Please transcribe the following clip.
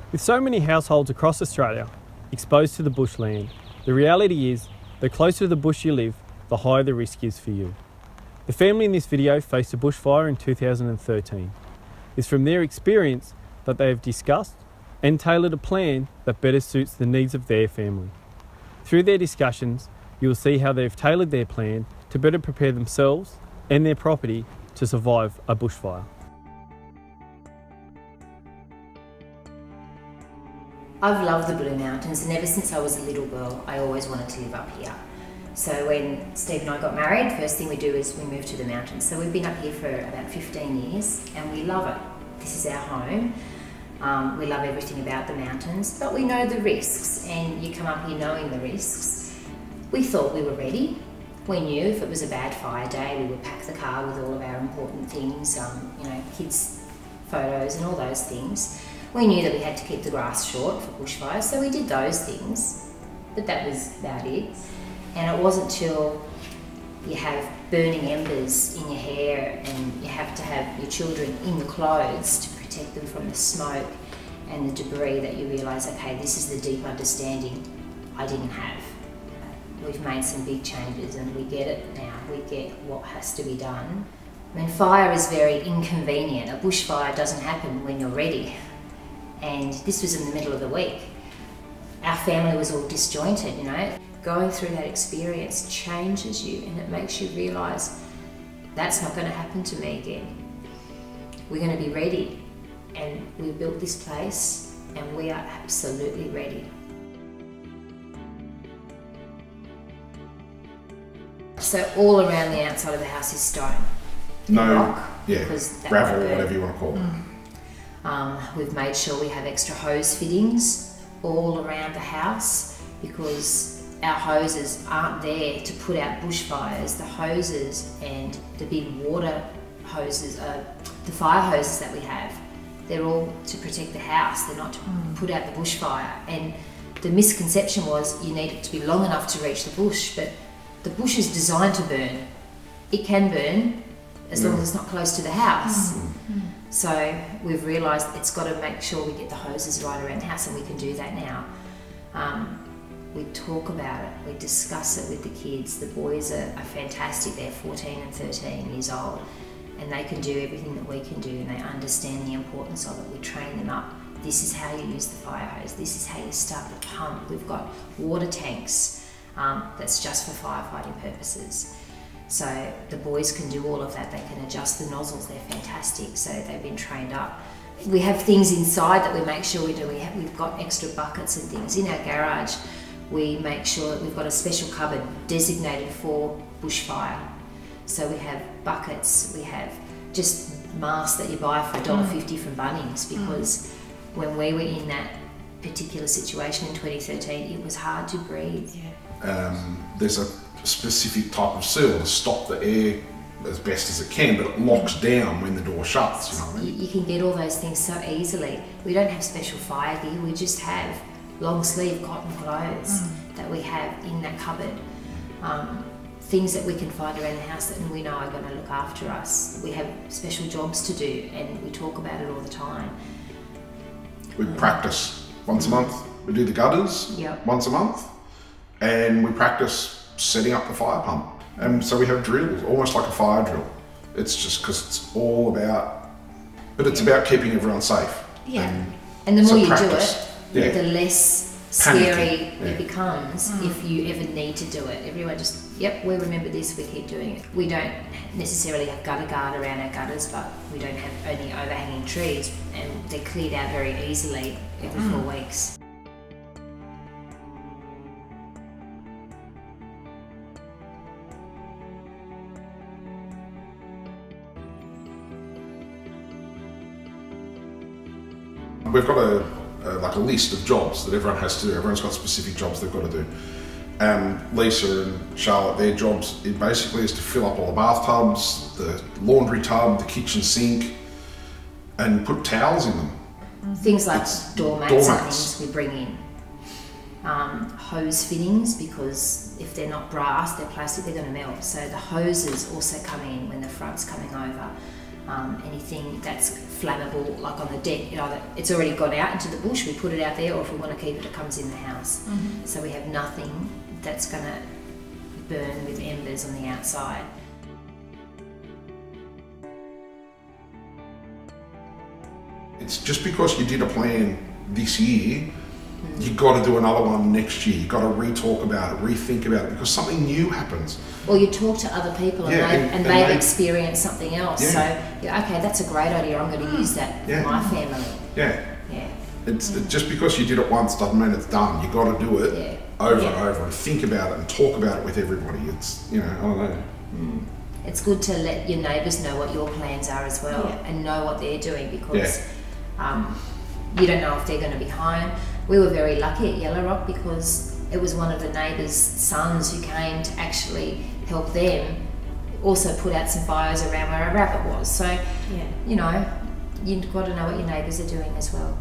With so many households across Australia exposed to the bushland, the reality is the closer to the bush you live, the higher the risk is for you. The family in this video faced a bushfire in 2013. It's from their experience that they have discussed and tailored a plan that better suits the needs of their family. Through their discussions, you will see how they've tailored their plan to better prepare themselves and their property to survive a bushfire. I've loved the Blue Mountains, and ever since I was a little girl, I always wanted to live up here. So when Steve and I got married, first thing we do is we move to the mountains. So we've been up here for about 15 years and we love it. This is our home. We love everything about the mountains, but we know the risks, and you come up here knowing the risks. We thought we were ready. We knew if it was a bad fire day, we would pack the car with all of our important things, kids' photos and all those things. We knew that we had to keep the grass short for bushfires, so we did those things, but that was about it. And it wasn't till you have burning embers in your hair and you have to have your children in the clothes to protect them from the smoke and the debris that you realise, okay, this is the deep understanding I didn't have. We've made some big changes and we get it now. We get what has to be done. I mean, fire is very inconvenient. A bushfire doesn't happen when you're ready. And this was in the middle of the week. Our family was all disjointed, Going through that experience changes you, and it makes you realise that's not going to happen to me again. We're going to be ready, and we built this place and we are absolutely ready. So all around the outside of the house is stone. Rock, gravel, or whatever you want to call it. We've made sure we have extra hose fittings all around the house because our hoses aren't there to put out bushfires. The hoses and the big water hoses, the fire hoses that we have, they're all to protect the house. They're not to put out the bushfire. And the misconception was you need it to be long enough to reach the bush, but the bush is designed to burn. It can burn as long as it's not close to the house. So we've realised it's got to make sure we get the hoses right around the house, and we can do that now. We talk about it, we discuss it with the kids. The boys are fantastic, they're 14 and 13 years old, and they can do everything that we can do, and they understand the importance of it. We train them up. This is how you use the fire hose, this is how you start the pump. We've got water tanks that's just for firefighting purposes. So the boys can do all of that. They can adjust the nozzles, they're fantastic, so they've been trained up. We have things inside that we make sure we do. We've got extra buckets and things in our garage. We make sure that we've got a special cupboard designated for bushfire. So we have buckets, we have just masks that you buy for $1.50 from Bunnings, because when we were in that particular situation in 2013, it was hard to breathe. There's a specific type of seal to stop the air as best as it can, but it locks down when the door shuts, you know what I mean? You can get all those things so easily. We don't have special fire gear, we just have long sleeve cotton clothes that we have in that cupboard. Things that we can find around the house that we know are going to look after us. We have special jobs to do, and we talk about it all the time. We practice once a month. We do the gutters once a month, and we practice setting up the fire pump. And so we have drills, almost like a fire drill. It's just because it's all about, but it's about keeping everyone safe. And the more you practice. do it, the less scary it becomes if you ever need to do it. Everyone just, we remember this, we keep doing it. We don't necessarily have gutter guard around our gutters, but we don't have any overhanging trees, and they're cleared out very easily every 4 weeks. We've got a list of jobs that everyone has to do. Everyone's got specific jobs they've got to do. Lisa and Charlotte, their jobs, it basically is to fill up all the bathtubs, the laundry tub, the kitchen sink, and put towels in them. Things like doormats and things we bring in. Hose fittings, because if they're not brass, they're plastic, they're going to melt. So the hoses also come in when the front's coming over. anything that's flammable, like on the deck, it's already gone out into the bush, we put it out there, or if we want to keep it, it comes in the house. So we have nothing that's going to burn with embers on the outside. It's just because you did a plan this year, you got to do another one next year. You got to re-talk about it, rethink about it, because something new happens. Or you talk to other people and they've experienced something else. So, okay, that's a great idea. I'm going to use that for my family. Yeah. It's just because you did it once doesn't mean it's done. You got to do it over and over and think about it and talk about it with everybody. It's, I don't know. It's good to let your neighbours know what your plans are as well and know what they're doing, because you don't know if they're going to be home. We were very lucky at Yellow Rock because it was one of the neighbours' sons who came to actually help them also put out some fires around where our rabbit was. So, you've got to know what your neighbours are doing as well.